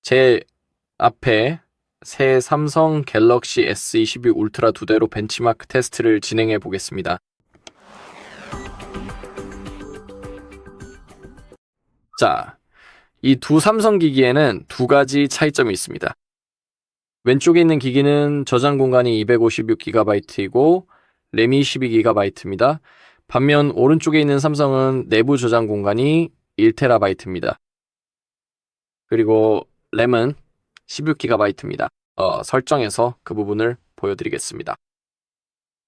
제 앞에 새 삼성 갤럭시 S22 울트라 두 대로 벤치마크 테스트를 진행해 보겠습니다. 자, 이 두 삼성 기기에는 두 가지 차이점이 있습니다. 왼쪽에 있는 기기는 저장 공간이 256GB이고 램이 12GB입니다. 반면 오른쪽에 있는 삼성은 내부 저장 공간이 1TB입니다. 그리고 램은 16GB입니다. 설정해서 그 부분을 보여드리겠습니다.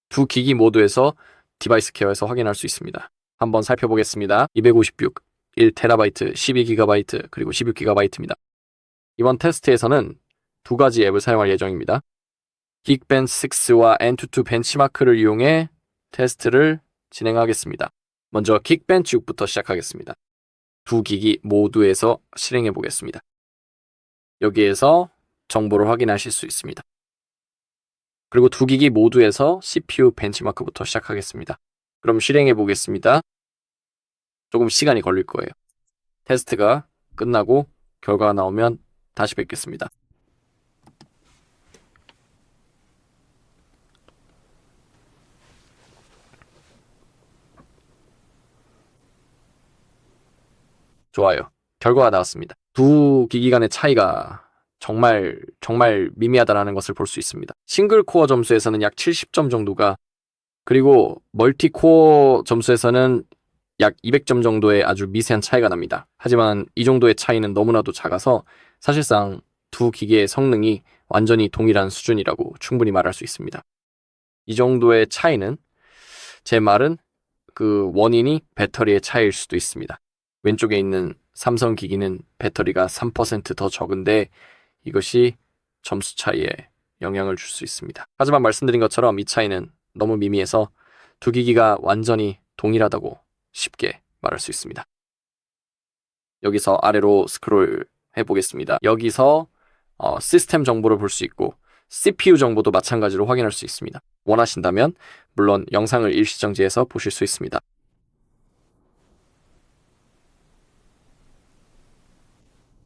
두 기기 모두에서 디바이스 케어에서 확인할 수 있습니다. 한번 살펴보겠습니다. 256, 1TB, 12GB, 그리고 16GB입니다. 이번 테스트에서는 두 가지 앱을 사용할 예정입니다. 긱벤치6와 엔투투 벤치마크를 이용해 테스트를 진행하겠습니다. 먼저 긱벤치6부터 시작하겠습니다. 두 기기 모두에서 실행해 보겠습니다. 여기에서 정보를 확인하실 수 있습니다. 그리고 두 기기 모두에서 CPU 벤치마크부터 시작하겠습니다. 그럼 실행해 보겠습니다. 조금 시간이 걸릴 거예요. 테스트가 끝나고 결과가 나오면 다시 뵙겠습니다. 좋아요. 결과가 나왔습니다. 두 기기 간의 차이가 정말 미미하다라는 것을 볼 수 있습니다. 싱글 코어 점수에서는 약 70점 정도가, 그리고 멀티 코어 점수에서는 약 200점 정도의 아주 미세한 차이가 납니다. 하지만 이 정도의 차이는 너무나도 작아서 사실상 두 기계의 성능이 완전히 동일한 수준이라고 충분히 말할 수 있습니다. 이 정도의 차이는, 제 말은 그 원인이 배터리의 차이일 수도 있습니다. 왼쪽에 있는 삼성 기기는 배터리가 3%더 적은데 이것이 점수 차이에 영향을 줄 수 있습니다. 하지만 말씀드린 것처럼 이 차이는 너무 미미해서 두 기기가 완전히 동일하다고 쉽게 말할 수 있습니다. 여기서 아래로 스크롤 해보겠습니다. 여기서 시스템 정보를 볼 수 있고 CPU 정보도 마찬가지로 확인할 수 있습니다. 원하신다면 물론 영상을 일시정지해서 보실 수 있습니다.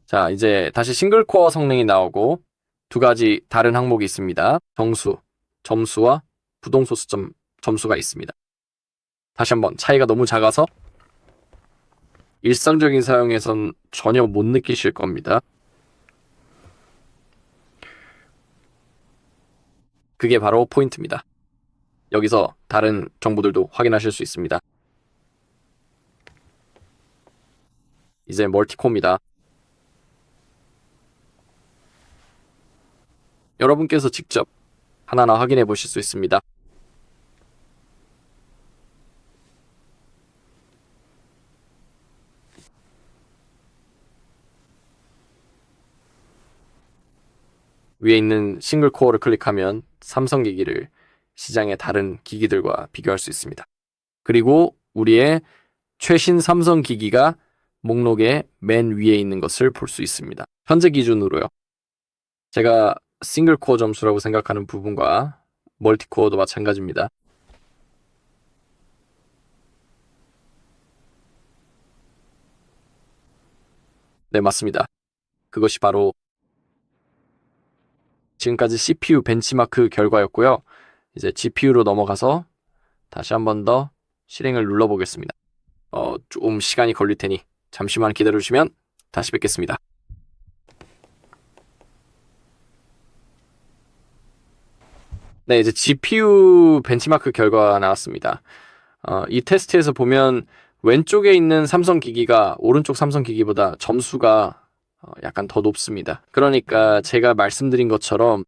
자, 이제 다시 싱글코어 성능이 나오고 두 가지 다른 항목이 있습니다. 점수와 부동소수 점수가 있습니다. 다시 한번 차이가 너무 작아서 일상적인 사용에선 전혀 못 느끼실 겁니다. 그게 바로 포인트입니다. 여기서 다른 정보들도 확인하실 수 있습니다. 이제 멀티코어입니다. 여러분께서 직접 하나하나 확인해 보실 수 있습니다. 위에 있는 싱글 코어를 클릭하면 삼성 기기를 시장의 다른 기기들과 비교할 수 있습니다. 그리고 우리의 최신 삼성 기기가 목록의 맨 위에 있는 것을 볼 수 있습니다. 현재 기준으로요. 제가 싱글 코어 점수라고 생각하는 부분과 멀티 코어도 마찬가지입니다. 네, 맞습니다. 그것이 바로 지금까지 CPU 벤치마크 결과였고요. 이제 GPU로 넘어가서 다시 한 번 더 실행을 눌러보겠습니다. 좀 시간이 걸릴 테니 잠시만 기다려주시면 다시 뵙겠습니다. 네, 이제 GPU 벤치마크 결과가 나왔습니다. 이 테스트에서 보면 왼쪽에 있는 삼성 기기가 오른쪽 삼성 기기보다 점수가 약간 더 높습니다. 그러니까 제가 말씀드린 것처럼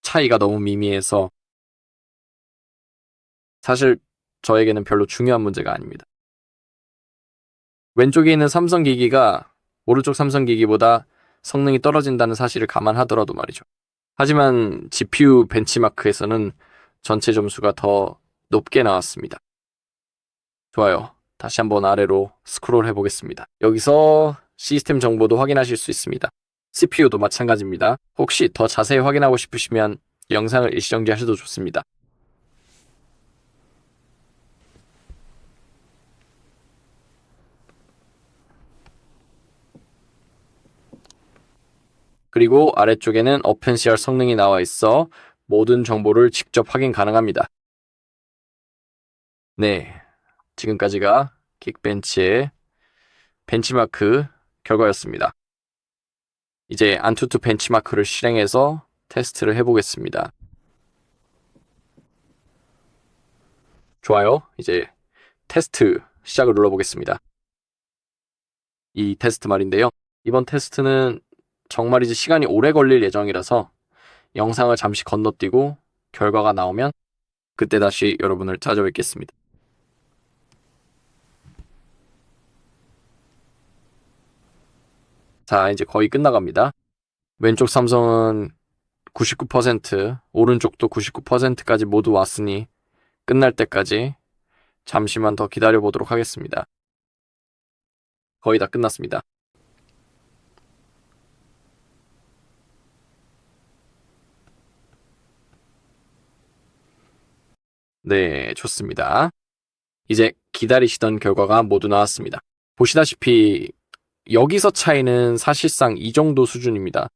차이가 너무 미미해서 사실 저에게는 별로 중요한 문제가 아닙니다. 왼쪽에 있는 삼성 기기가 오른쪽 삼성 기기보다 성능이 떨어진다는 사실을 감안하더라도 말이죠. 하지만 GPU 벤치마크에서는 전체 점수가 더 높게 나왔습니다. 좋아요. 다시 한번 아래로 스크롤 해보겠습니다. 여기서 시스템 정보도 확인하실 수 있습니다. CPU도 마찬가지입니다. 혹시 더 자세히 확인하고 싶으시면 영상을 일시정지하셔도 좋습니다. 그리고 아래쪽에는 OpenCR 성능이 나와 있어 모든 정보를 직접 확인 가능합니다. 네, 지금까지가 긱벤치의 벤치마크 결과였습니다. 이제 안투투 벤치마크를 실행해서 테스트를 해보겠습니다. 좋아요. 이제 테스트 시작을 눌러보겠습니다. 이 테스트 말인데요. 이번 테스트는 정말이지 시간이 오래 걸릴 예정이라서 영상을 잠시 건너뛰고 결과가 나오면 그때 다시 여러분을 찾아뵙겠습니다. 자, 이제 거의 끝나갑니다. 왼쪽 삼성은 99%, 오른쪽도 99%까지 모두 왔으니 끝날 때까지 잠시만 더 기다려 보도록 하겠습니다. 거의 다 끝났습니다. 네, 좋습니다. 이제 기다리시던 결과가 모두 나왔습니다. 보시다시피 여기서 차이는 사실상 이 정도 수준입니다.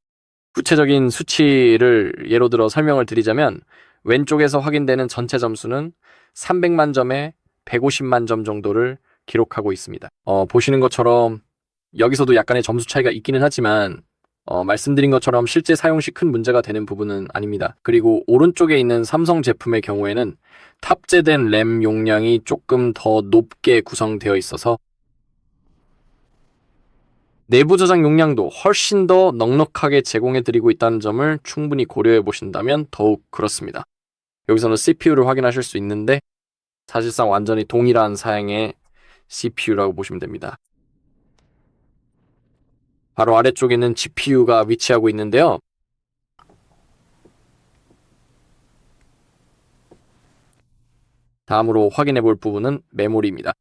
구체적인 수치를 예로 들어 설명을 드리자면 왼쪽에서 확인되는 전체 점수는 300만 점에 150만 점 정도를 기록하고 있습니다. 보시는 것처럼 여기서도 약간의 점수 차이가 있기는 하지만 말씀드린 것처럼 실제 사용 시 큰 문제가 되는 부분은 아닙니다. 그리고 오른쪽에 있는 삼성 제품의 경우에는 탑재된 램 용량이 조금 더 높게 구성되어 있어서 내부 저장 용량도 훨씬 더 넉넉하게 제공해드리고 있다는 점을 충분히 고려해 보신다면 더욱 그렇습니다. 여기서는 CPU를 확인하실 수 있는데 사실상 완전히 동일한 사양의 CPU라고 보시면 됩니다. 바로 아래쪽에는 GPU가 위치하고 있는데요. 다음으로 확인해 볼 부분은 메모리입니다.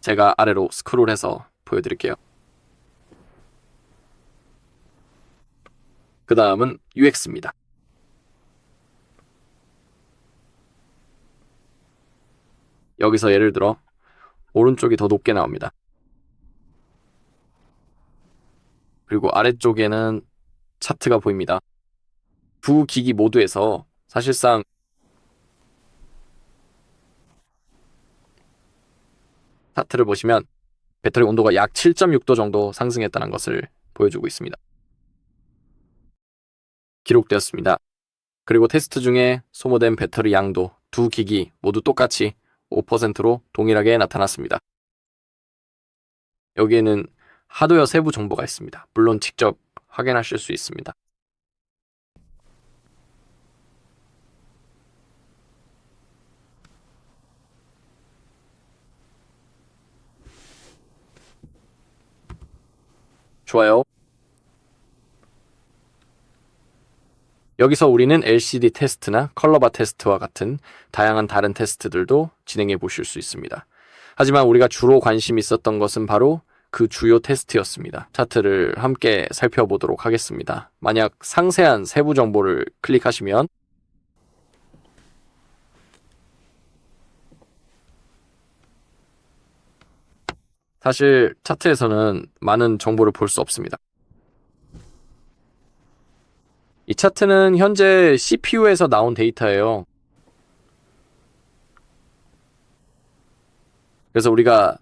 제가 아래로 스크롤해서 보여드릴게요. 그 다음은 UX입니다. 여기서 예를 들어 오른쪽이 더 높게 나옵니다. 그리고 아래쪽에는 차트가 보입니다. 두 기기 모두에서 사실상 차트를 보시면 배터리 온도가 약 7.6도 정도 상승했다는 것을 보여주고 있습니다. 기록되었습니다. 그리고 테스트 중에 소모된 배터리 양도 두 기기 모두 똑같이 5%로 동일하게 나타났습니다. 여기에는 하드웨어 세부 정보가 있습니다. 물론 직접 확인하실 수 있습니다. 좋아요. 여기서 우리는 LCD 테스트나 컬러바 테스트와 같은 다양한 다른 테스트들도 진행해 보실 수 있습니다. 하지만 우리가 주로 관심 있었던 것은 바로 그 주요 테스트였습니다. 차트를 함께 살펴보도록 하겠습니다. 만약 상세한 세부 정보를 클릭하시면 사실 차트에서는 많은 정보를 볼 수 없습니다. 이 차트는 현재 CPU에서 나온 데이터예요. 그래서 우리가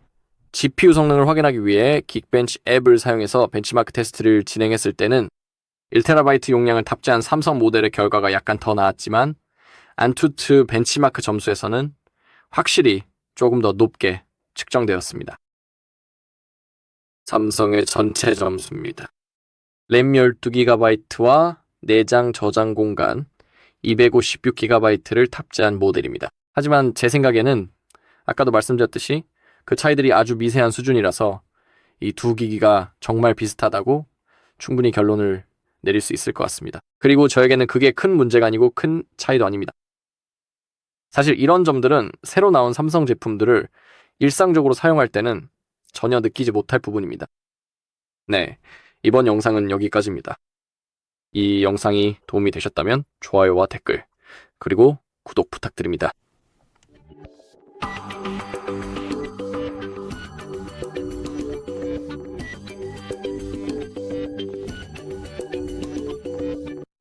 GPU 성능을 확인하기 위해 긱벤치 앱을 사용해서 벤치마크 테스트를 진행했을 때는 1TB 용량을 탑재한 삼성 모델의 결과가 약간 더 나았지만 안투투 벤치마크 점수에서는 확실히 조금 더 높게 측정되었습니다. 삼성의 전체 점수입니다. 램 12GB와 내장 저장 공간 256GB를 탑재한 모델입니다. 하지만 제 생각에는 아까도 말씀드렸듯이 그 차이들이 아주 미세한 수준이라서 이 두 기기가 정말 비슷하다고 충분히 결론을 내릴 수 있을 것 같습니다. 그리고 저에게는 그게 큰 문제가 아니고 큰 차이도 아닙니다. 사실 이런 점들은 새로 나온 삼성 제품들을 일상적으로 사용할 때는 전혀 느끼지 못할 부분입니다. 네, 이번 영상은 여기까지입니다. 이 영상이 도움이 되셨다면 좋아요와 댓글, 그리고 구독 부탁드립니다.